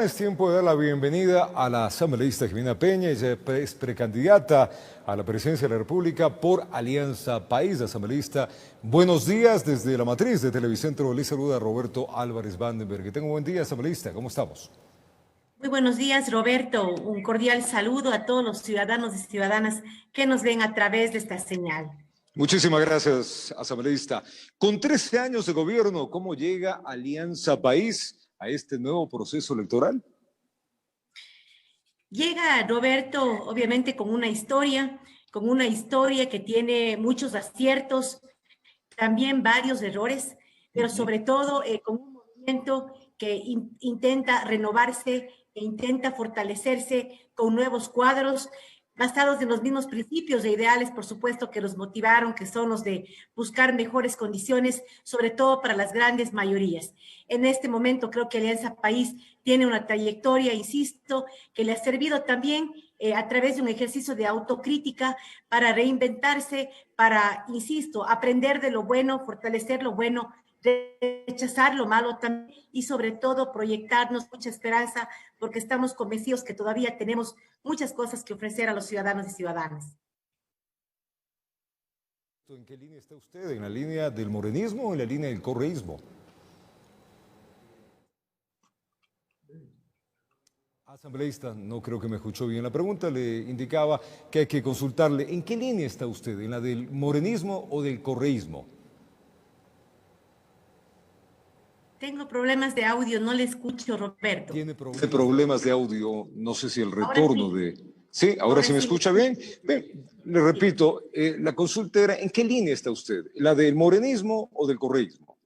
Es tiempo de dar la bienvenida a la asambleísta Jimena Peña. Ella es precandidata a la presidencia de la República por Alianza País. Asambleísta, buenos días desde la matriz de Televicentro. Les saluda Roberto Álvarez Vandenberg. Que tenga un buen día, asambleísta. ¿Cómo estamos? Muy buenos días, Roberto. Un cordial saludo a todos los ciudadanos y ciudadanas que nos ven a través de esta señal. Muchísimas gracias, asambleísta. Con 13 años de gobierno, ¿cómo llega Alianza País a este nuevo proceso electoral? Llega, Roberto, obviamente con una historia que tiene muchos aciertos, también varios errores, pero sobre todo con un movimiento que intenta renovarse e intenta fortalecerse con nuevos cuadros basados en los mismos principios e ideales, por supuesto, que los motivaron, que son los de buscar mejores condiciones, sobre todo para las grandes mayorías. En este momento creo que Alianza País tiene una trayectoria, insisto, que le ha servido también a través de un ejercicio de autocrítica para reinventarse, para, insisto, aprender de lo bueno, fortalecer lo bueno, rechazar lo malo también y sobre todo proyectarnos mucha esperanza porque estamos convencidos que todavía tenemos muchas cosas que ofrecer a los ciudadanos y ciudadanas. ¿En qué línea está usted? ¿En la línea del morenismo o en la línea del correísmo? Asambleísta, no creo que me escuchó bien la pregunta, le indicaba que hay que consultarle. ¿En qué línea está usted? ¿En la del morenismo o del correísmo? Tengo problemas de audio, no le escucho, Roberto. Tiene problemas de audio, no sé si el retorno Sí. de... Sí, ahora sí me escucha bien. Bien, le repito, la consulta era, ¿en qué línea está usted? ¿La del morenismo o del correísmo?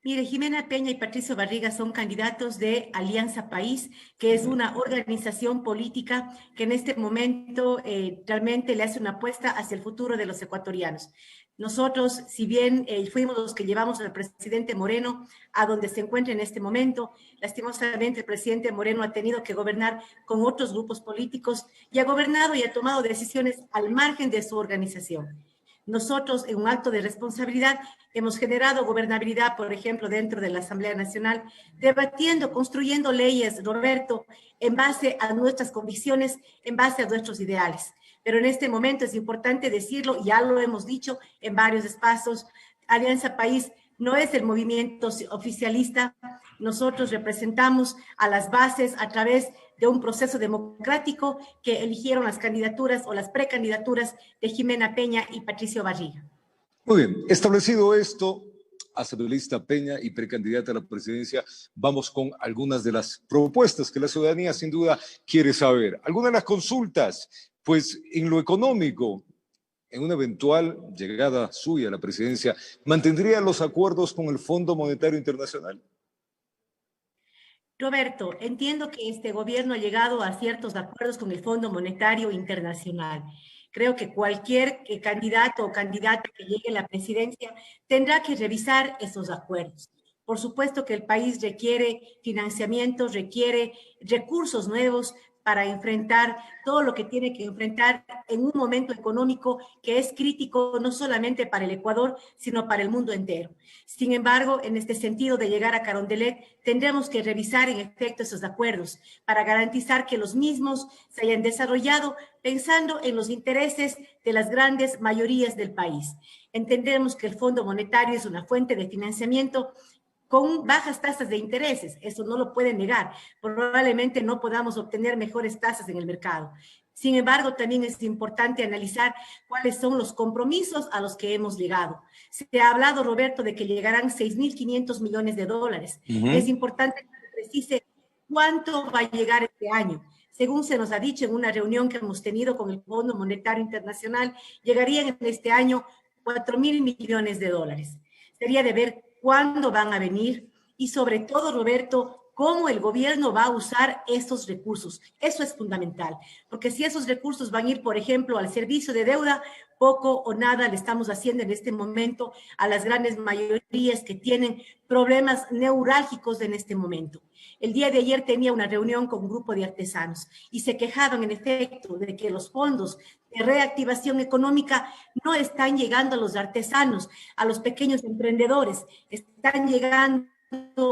Mire, Jimena Peña y Patricio Barriga son candidatos de Alianza País, que es una organización política que en este momento realmente le hace una apuesta hacia el futuro de los ecuatorianos. Nosotros, si bien fuimos los que llevamos al presidente Moreno a donde se encuentra en este momento, lastimosamente el presidente Moreno ha tenido que gobernar con otros grupos políticos y ha gobernado y ha tomado decisiones al margen de su organización. Nosotros, en un acto de responsabilidad, hemos generado gobernabilidad, por ejemplo, dentro de la Asamblea Nacional, debatiendo, construyendo leyes, Roberto, en base a nuestras convicciones, en base a nuestros ideales. Pero en este momento es importante decirlo, y ya lo hemos dicho en varios espacios, Alianza País no es el movimiento oficialista, nosotros representamos a las bases a través de un proceso democrático que eligieron las candidaturas o las precandidaturas de Jimena Peña y Patricio Barriga. Muy bien, establecido esto, asambleísta Peña y precandidata a la presidencia, vamos con algunas de las propuestas que la ciudadanía sin duda quiere saber. Algunas de las consultas, pues en lo económico, en una eventual llegada suya a la presidencia, ¿mantendría los acuerdos con el Fondo Monetario Internacional? Roberto, entiendo que este gobierno ha llegado a ciertos acuerdos con el Fondo Monetario Internacional. Creo que cualquier candidato o candidata que llegue a la presidencia tendrá que revisar esos acuerdos. Por supuesto que el país requiere financiamiento, requiere recursos nuevos para enfrentar todo lo que tiene que enfrentar en un momento económico que es crítico no solamente para el Ecuador, sino para el mundo entero. Sin embargo, en este sentido de llegar a Carondelet, tendremos que revisar en efecto esos acuerdos para garantizar que los mismos se hayan desarrollado pensando en los intereses de las grandes mayorías del país. Entendemos que el Fondo Monetario es una fuente de financiamiento con bajas tasas de intereses, eso no lo pueden negar. Probablemente no podamos obtener mejores tasas en el mercado. Sin embargo, también es importante analizar cuáles son los compromisos a los que hemos llegado. Se ha hablado, Roberto, de que llegarán 6.500 millones de dólares. Es importante que se precise cuánto va a llegar este año. Según se nos ha dicho en una reunión que hemos tenido con el Fondo Monetario Internacional, llegarían en este año 4.000 millones de dólares. Sería de ver cuándo van a venir y sobre todo, Roberto, cómo el gobierno va a usar estos recursos. Eso es fundamental, porque si esos recursos van a ir, por ejemplo, al servicio de deuda, poco o nada le estamos haciendo en este momento a las grandes mayorías que tienen problemas neurálgicos en este momento. El día de ayer tenía una reunión con un grupo de artesanos y se quejaban, en efecto, de que los fondos de reactivación económica no están llegando a los artesanos, a los pequeños emprendedores, están llegando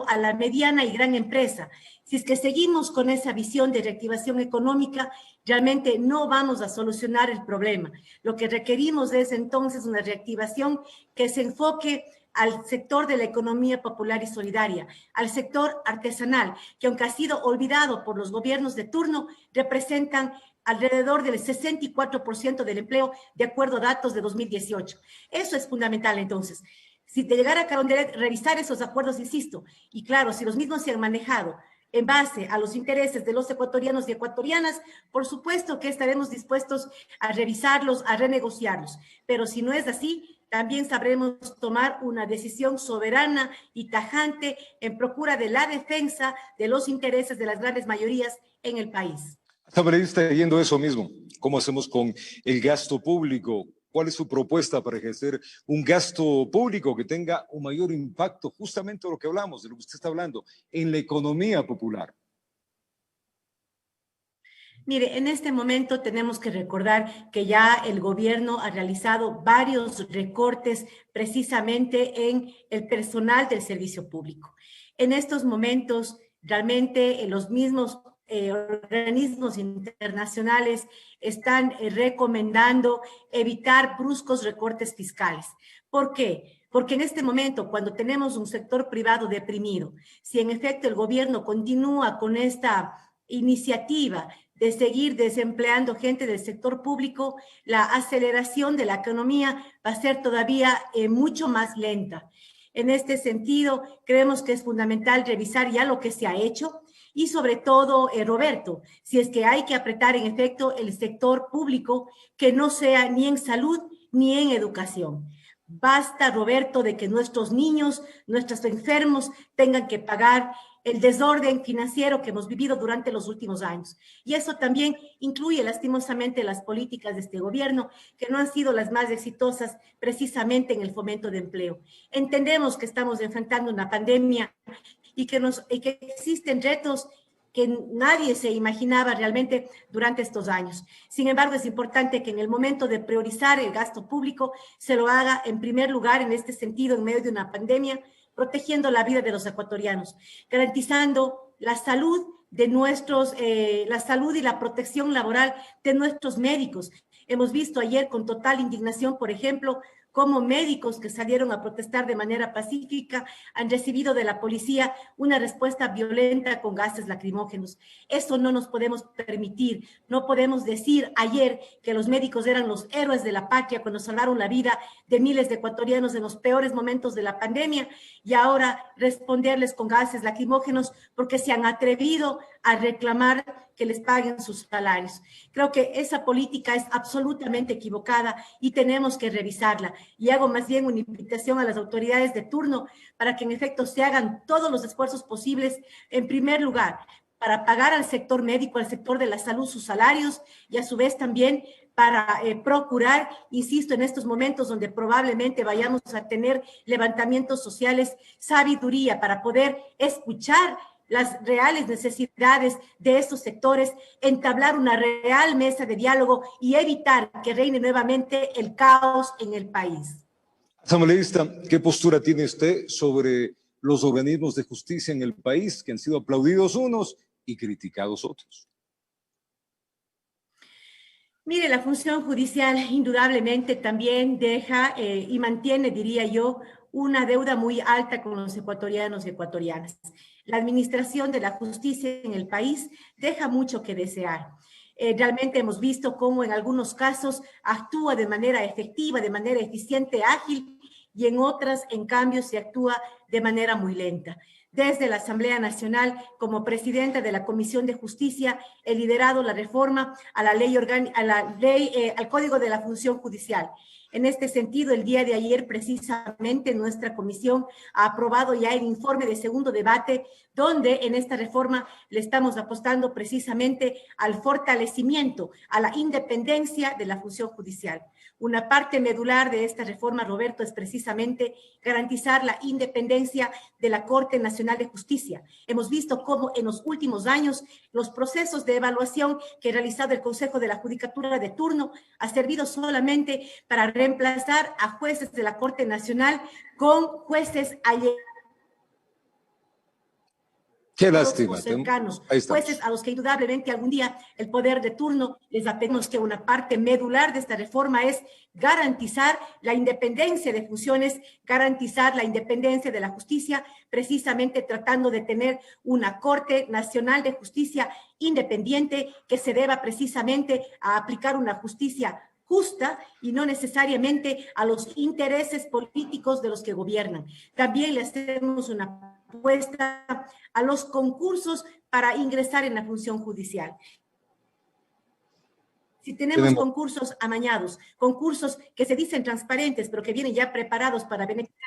a la mediana y gran empresa. Si es que seguimos con esa visión de reactivación económica, realmente no vamos a solucionar el problema. Lo que requerimos es entonces una reactivación que se enfoque al sector de la economía popular y solidaria, al sector artesanal, que aunque ha sido olvidado por los gobiernos de turno, representan alrededor del 64% del empleo, de acuerdo a datos de 2018. Eso es fundamental, entonces. Si te llegara a Carondelet, revisar esos acuerdos, insisto, y claro, si los mismos se han manejado en base a los intereses de los ecuatorianos y ecuatorianas, por supuesto que estaremos dispuestos a revisarlos, a renegociarlos. Pero si no es así, también sabremos tomar una decisión soberana y tajante en procura de la defensa de los intereses de las grandes mayorías en el país. Asambleísta, yendo eso mismo, ¿cómo hacemos con el gasto público? ¿Cuál es su propuesta para ejercer un gasto público que tenga un mayor impacto, justamente de lo que hablamos, de lo que usted está hablando, en la economía popular? Mire, en este momento tenemos que recordar que ya el gobierno ha realizado varios recortes precisamente en el personal del servicio público. En estos momentos, realmente los mismos organismos internacionales están recomendando evitar bruscos recortes fiscales. ¿Por qué? Porque en este momento, cuando tenemos un sector privado deprimido, si en efecto el gobierno continúa con esta iniciativa de seguir desempleando gente del sector público, la aceleración de la economía va a ser todavía mucho más lenta. En este sentido, creemos que es fundamental revisar ya lo que se ha hecho y sobre todo, Roberto, si es que hay que apretar en efecto el sector público, que no sea ni en salud ni en educación. Basta, Roberto, de que nuestros niños, nuestros enfermos tengan que pagar el desorden financiero que hemos vivido durante los últimos años. Y eso también incluye lastimosamente las políticas de este gobierno, que no han sido las más exitosas precisamente en el fomento de empleo. Entendemos que estamos enfrentando una pandemia y que existen retos que nadie se imaginaba realmente durante estos años. Sin embargo, es importante que en el momento de priorizar el gasto público se lo haga en primer lugar en este sentido, en medio de una pandemia, protegiendo la vida de los ecuatorianos, garantizando la salud de la salud y la protección laboral de nuestros médicos. Hemos visto ayer con total indignación, por ejemplo, cómo médicos que salieron a protestar de manera pacífica han recibido de la policía una respuesta violenta con gases lacrimógenos. Eso no nos podemos permitir. No podemos decir ayer que los médicos eran los héroes de la patria cuando salvaron la vida de miles de ecuatorianos en los peores momentos de la pandemia y ahora responderles con gases lacrimógenos porque se han atrevido a reclamar que les paguen sus salarios. Creo que esa política es absolutamente equivocada y tenemos que revisarla. Y hago más bien una invitación a las autoridades de turno para que en efecto se hagan todos los esfuerzos posibles, en primer lugar, para pagar al sector médico, al sector de la salud sus salarios y a su vez también para procurar, insisto, en estos momentos donde probablemente vayamos a tener levantamientos sociales, sabiduría para poder escuchar las reales necesidades de estos sectores, entablar una real mesa de diálogo y evitar que reine nuevamente el caos en el país. Asambleísta, ¿qué postura tiene usted sobre los organismos de justicia en el país que han sido aplaudidos unos y criticados otros? Mire, la función judicial indudablemente también deja y mantiene, diría yo, una deuda muy alta con los ecuatorianos y ecuatorianas. La administración de la justicia en el país deja mucho que desear. Realmente hemos visto cómo en algunos casos actúa de manera efectiva, de manera eficiente, ágil, y en otras, en cambio, se actúa de manera muy lenta. Desde la Asamblea Nacional, como presidenta de la Comisión de Justicia, he liderado la reforma a la ley al Código de la Función Judicial. En este sentido, el día de ayer, precisamente, nuestra comisión ha aprobado ya el informe de segundo debate, donde en esta reforma le estamos apostando precisamente al fortalecimiento, a la independencia de la función judicial. Una parte medular de esta reforma, Roberto, es precisamente garantizar la independencia de la Corte Nacional de Justicia. Hemos visto cómo en los últimos años los procesos de evaluación que ha realizado el Consejo de la Judicatura de turno ha servido solamente para reemplazar a jueces de la Corte Nacional con jueces allegados Qué o lástima. cercanos, Ahí estamos. jueces a los que indudablemente algún día el poder de turno les apegamos que una parte medular de esta reforma es garantizar la independencia de funciones, garantizar la independencia de la justicia, precisamente tratando de tener una Corte Nacional de Justicia independiente que se deba precisamente a aplicar una justicia justa y no necesariamente a los intereses políticos de los que gobiernan. También le hacemos una propuesta a los concursos para ingresar en la función judicial. Si tenemos concursos amañados, concursos que se dicen transparentes, pero que vienen ya preparados para beneficiar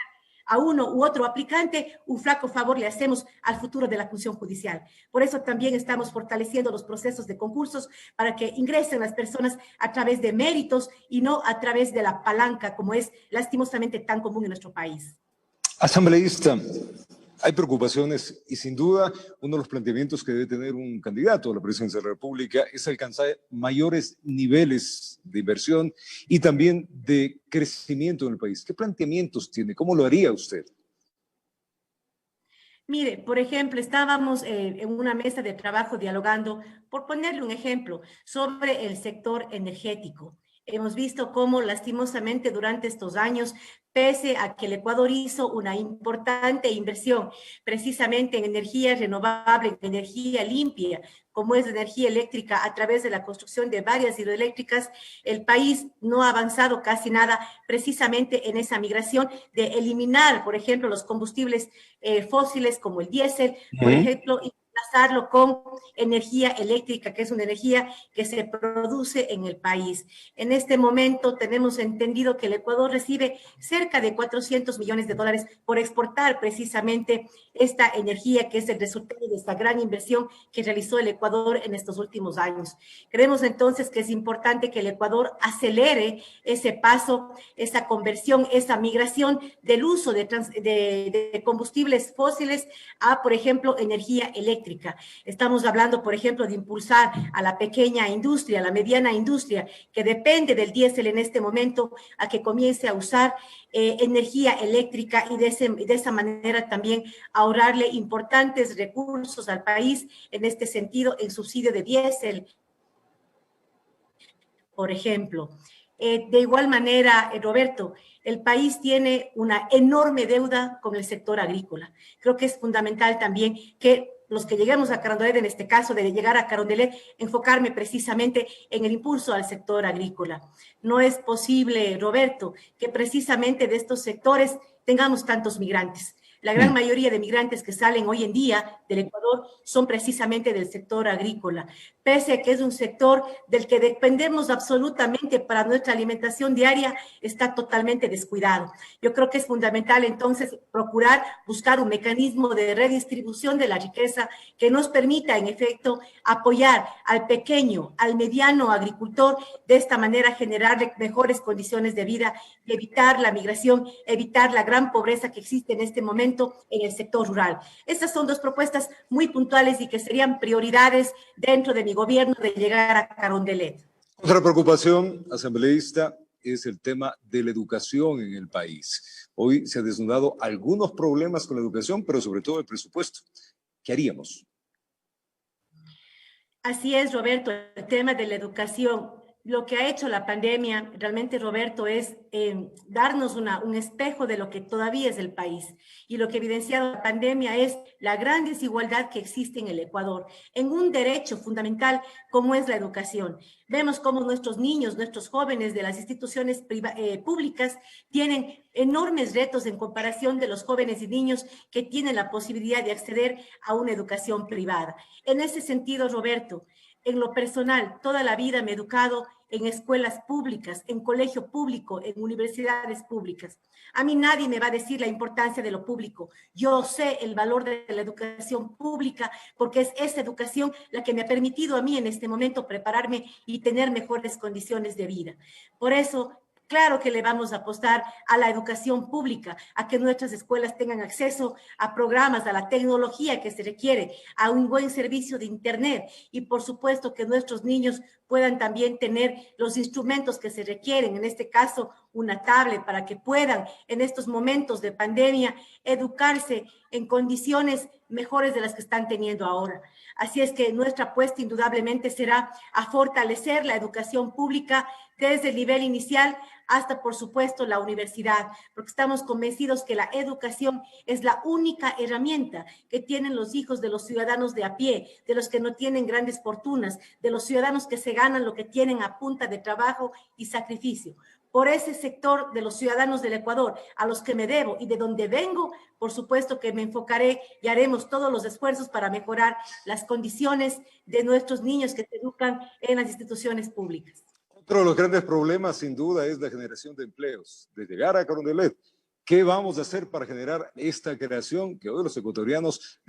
a uno u otro aplicante, un flaco favor le hacemos al futuro de la función judicial. Por eso también estamos fortaleciendo los procesos de concursos para que ingresen las personas a través de méritos y no a través de la palanca, como es lastimosamente tan común en nuestro país. Asambleísta, hay preocupaciones y sin duda uno de los planteamientos que debe tener un candidato a la presidencia de la República es alcanzar mayores niveles de inversión y también de crecimiento en el país. ¿Qué planteamientos tiene? ¿Cómo lo haría usted? Mire, por ejemplo, estábamos en una mesa de trabajo dialogando, por ponerle un ejemplo, sobre el sector energético. Hemos visto cómo lastimosamente durante estos años, pese a que el Ecuador hizo una importante inversión precisamente en energía renovable, en energía limpia, como es la energía eléctrica a través de la construcción de varias hidroeléctricas, el país no ha avanzado casi nada precisamente en esa migración de eliminar, por ejemplo, los combustibles fósiles como el diésel, por ejemplo, y reemplazarlo con energía eléctrica, que es una energía que se produce en el país. En este momento tenemos entendido que el Ecuador recibe cerca de 400 millones de dólares por exportar precisamente esta energía, que es el resultado de esta gran inversión que realizó el Ecuador en estos últimos años. Creemos entonces que es importante que el Ecuador acelere ese paso, esa conversión, esa migración del uso de combustibles fósiles a, por ejemplo, energía eléctrica. Estamos hablando, por ejemplo, de impulsar a la pequeña industria, a la mediana industria, que depende del diésel en este momento, a que comience a usar energía eléctrica y de esa manera también ahorrarle importantes recursos al país en este sentido, en subsidio de diésel, por ejemplo. De igual manera, Roberto, el país tiene una enorme deuda con el sector agrícola. Creo que es fundamental también que los que lleguemos a Carondelet, en este caso de llegar a Carondelet, enfocarme precisamente en el impulso al sector agrícola. No es posible, Roberto, que precisamente de estos sectores tengamos tantos migrantes. La gran mayoría de migrantes que salen hoy en día del Ecuador son precisamente del sector agrícola, pese a que es un sector del que dependemos absolutamente para nuestra alimentación diaria, está totalmente descuidado. Yo creo que es fundamental entonces procurar buscar un mecanismo de redistribución de la riqueza que nos permita en efecto apoyar al pequeño, al mediano agricultor, de esta manera generarle mejores condiciones de vida y evitar la migración, evitar la gran pobreza que existe en este momento en el sector rural. Estas son dos propuestas muy puntuales y que serían prioridades dentro de mi gobierno de llegar a Carondelet. Otra preocupación, asambleísta, es el tema de la educación en el país. Hoy se han desnudado algunos problemas con la educación, pero sobre todo el presupuesto. ¿Qué haríamos? Así es, Roberto, el tema de la educación. Lo que ha hecho la pandemia, realmente, Roberto, es darnos un espejo de lo que todavía es el país. Y lo que ha evidenciado la pandemia es la gran desigualdad que existe en el Ecuador, en un derecho fundamental como es la educación. Vemos cómo nuestros niños, nuestros jóvenes de las instituciones públicas tienen enormes retos en comparación de los jóvenes y niños que tienen la posibilidad de acceder a una educación privada. En ese sentido, Roberto, en lo personal, toda la vida me he educado en escuelas públicas, en colegio público, en universidades públicas. A mí nadie me va a decir la importancia de lo público. Yo sé el valor de la educación pública porque es esa educación la que me ha permitido a mí en este momento prepararme y tener mejores condiciones de vida. Por eso, claro que le vamos a apostar a la educación pública, a que nuestras escuelas tengan acceso a programas, a la tecnología que se requiere, a un buen servicio de Internet y por supuesto que nuestros niños puedan también tener los instrumentos que se requieren, en este caso una tablet, para que puedan en estos momentos de pandemia educarse en condiciones mejores de las que están teniendo ahora. Así es que nuestra apuesta indudablemente será a fortalecer la educación pública desde el nivel inicial hasta, por supuesto, la universidad, porque estamos convencidos que la educación es la única herramienta que tienen los hijos de los ciudadanos de a pie, de los que no tienen grandes fortunas, de los ciudadanos que se ganan lo que tienen a punta de trabajo y sacrificio. Por ese sector de los ciudadanos del Ecuador, a los que me debo y de donde vengo, por supuesto que me enfocaré y haremos todos los esfuerzos para mejorar las condiciones de nuestros niños que se educan en las instituciones públicas. Otro de los grandes problemas, sin duda, es la generación de empleos. De llegar a Carondelet, ¿qué vamos a hacer para generar esta creación que hoy los ecuatorianos...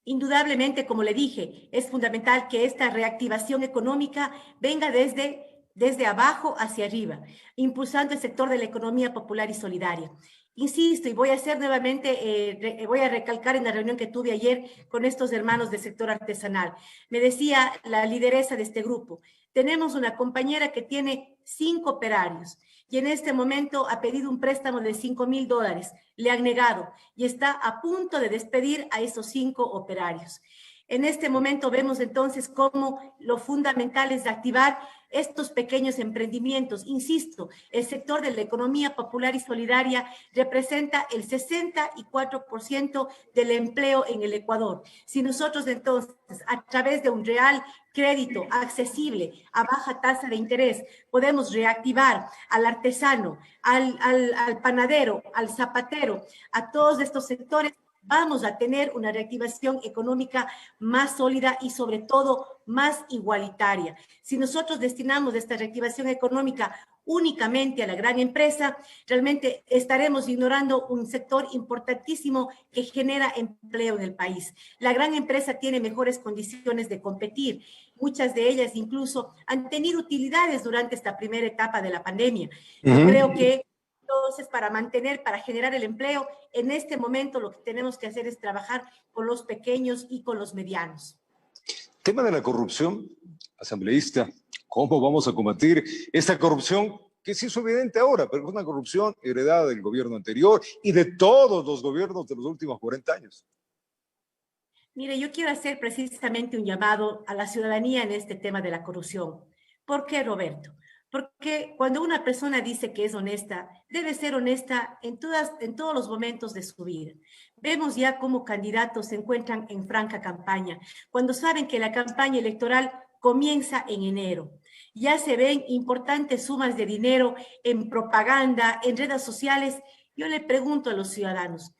Indudablemente, como le dije, es fundamental que esta reactivación económica venga desde abajo hacia arriba, impulsando el sector de la economía popular y solidaria. Insisto, y voy a hacer nuevamente, voy a recalcar en la reunión que tuve ayer con estos hermanos del sector artesanal. Me decía la lideresa de este grupo, tenemos una compañera que tiene 5 operarios y en este momento ha pedido un préstamo de $5.000. Le han negado y está a punto de despedir a esos 5 operarios. En este momento vemos entonces cómo lo fundamental es activar estos pequeños emprendimientos. Insisto, el sector de la economía popular y solidaria representa el 64% del empleo en el Ecuador. Si nosotros entonces, a través de un real crédito accesible a baja tasa de interés, podemos reactivar al artesano, al panadero, al zapatero, a todos estos sectores, vamos a tener una reactivación económica más sólida y sobre todo más igualitaria. Si nosotros destinamos esta reactivación económica únicamente a la gran empresa, realmente estaremos ignorando un sector importantísimo que genera empleo en el país. La gran empresa tiene mejores condiciones de competir. Muchas de ellas incluso han tenido utilidades durante esta primera etapa de la pandemia. Yo creo que entonces, para generar el empleo, en este momento lo que tenemos que hacer es trabajar con los pequeños y con los medianos. Tema de la corrupción, asambleísta, ¿cómo vamos a combatir esta corrupción que se hizo evidente ahora, pero es una corrupción heredada del gobierno anterior y de todos los gobiernos de los últimos 40 años? Mire, yo quiero hacer precisamente un llamado a la ciudadanía en este tema de la corrupción. ¿Por qué, Roberto? Porque cuando una persona dice que es honesta, debe ser honesta en todos los momentos de su vida. Vemos ya cómo candidatos se encuentran en franca campaña, cuando saben que la campaña electoral comienza en enero. Ya se ven importantes sumas de dinero en propaganda, en redes sociales. Yo le pregunto a los ciudadanos,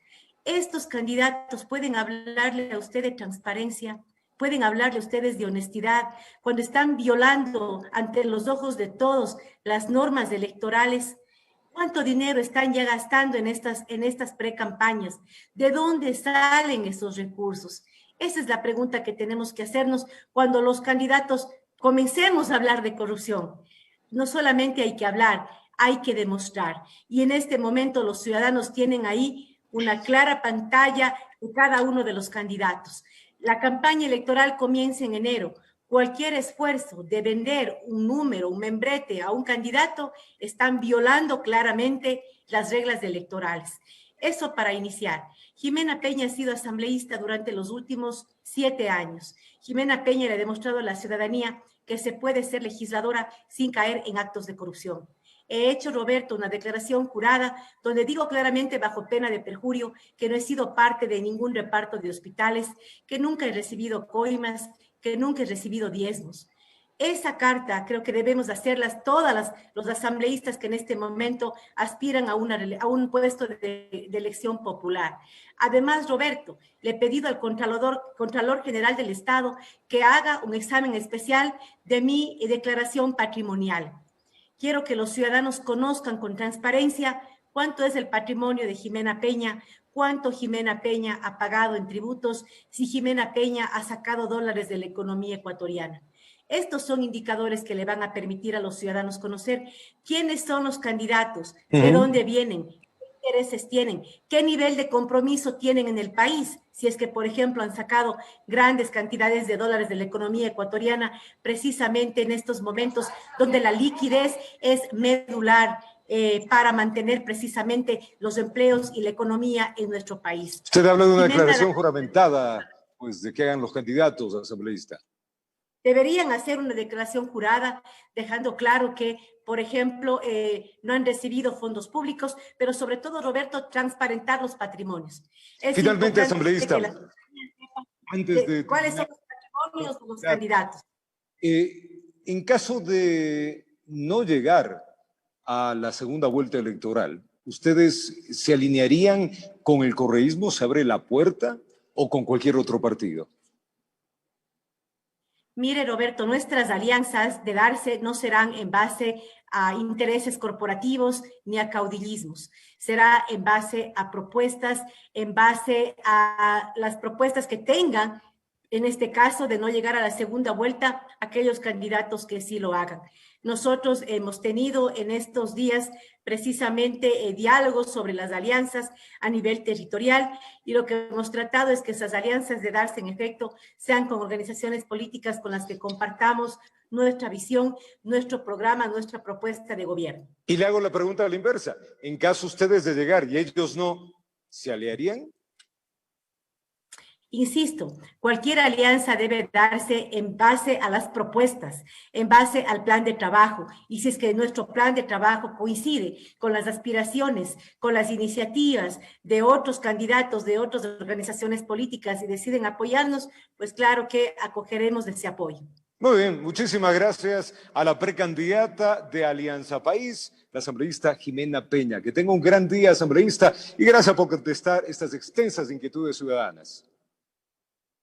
¿estos candidatos pueden hablarle a usted de transparencia? ¿Pueden hablarle ustedes de honestidad cuando están violando ante los ojos de todos las normas electorales? ¿Cuánto dinero están ya gastando en estas precampañas? ¿De dónde salen esos recursos? Esa es la pregunta que tenemos que hacernos cuando los candidatos comencemos a hablar de corrupción. No solamente hay que hablar, hay que demostrar. Y en este momento los ciudadanos tienen ahí una clara pantalla de cada uno de los candidatos. La campaña electoral comienza en enero. Cualquier esfuerzo de vender un número, un membrete a un candidato, están violando claramente las reglas electorales. Eso para iniciar. Jimena Peña ha sido asambleísta durante los últimos 7 años. Jimena Peña le ha demostrado a la ciudadanía que se puede ser legisladora sin caer en actos de corrupción. He hecho, Roberto, una declaración jurada donde digo claramente bajo pena de perjurio que no he sido parte de ningún reparto de hospitales, que nunca he recibido coimas, que nunca he recibido diezmos. Esa carta creo que debemos hacerlas todas los asambleístas que en este momento aspiran a un puesto de elección popular. Además, Roberto, le he pedido al Contralor General del Estado que haga un examen especial de mi declaración patrimonial. Quiero que los ciudadanos conozcan con transparencia cuánto es el patrimonio de Jimena Peña, cuánto Jimena Peña ha pagado en tributos, si Jimena Peña ha sacado dólares de la economía ecuatoriana. Estos son indicadores que le van a permitir a los ciudadanos conocer quiénes son los candidatos, de dónde vienen, qué intereses tienen, qué nivel de compromiso tienen en el país, si es que, por ejemplo, han sacado grandes cantidades de dólares de la economía ecuatoriana, precisamente en estos momentos donde la liquidez es medular para mantener precisamente los empleos y la economía en nuestro país. Usted habla de una declaración juramentada, pues, de que hagan los candidatos asambleístas. Deberían hacer una declaración jurada, dejando claro que, por ejemplo, no han recibido fondos públicos, pero sobre todo, Roberto, transparentar los patrimonios. Finalmente, asambleísta, antes de... ¿Cuáles son los patrimonios de los candidatos? En caso de no llegar a la segunda vuelta electoral, ¿ustedes se alinearían con el correísmo, se abre la puerta, o con cualquier otro partido? Mire, Roberto, nuestras alianzas de darse no serán en base a intereses corporativos ni a caudillismos. Será en base a propuestas, en base a las propuestas que tengan, en este caso, de no llegar a la segunda vuelta, aquellos candidatos que sí lo hagan. Nosotros hemos tenido en estos días precisamente diálogos sobre las alianzas a nivel territorial y lo que hemos tratado es que esas alianzas de darse en efecto sean con organizaciones políticas con las que compartamos nuestra visión, nuestro programa, nuestra propuesta de gobierno. Y le hago la pregunta a la inversa. En caso ustedes de llegar y ellos no, ¿se aliarían? Insisto, cualquier alianza debe darse en base a las propuestas, en base al plan de trabajo. Y si es que nuestro plan de trabajo coincide con las aspiraciones, con las iniciativas de otros candidatos, de otras organizaciones políticas y deciden apoyarnos, pues claro que acogeremos ese apoyo. Muy bien, muchísimas gracias a la precandidata de Alianza País, la asambleísta Jimena Peña. Que tenga un gran día, asambleísta, y gracias por contestar estas extensas inquietudes ciudadanas.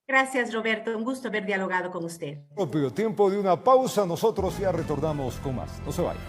Gracias, Roberto. Un gusto haber dialogado con usted. Propio tiempo de una pausa, nosotros ya retornamos con más. No se vayan.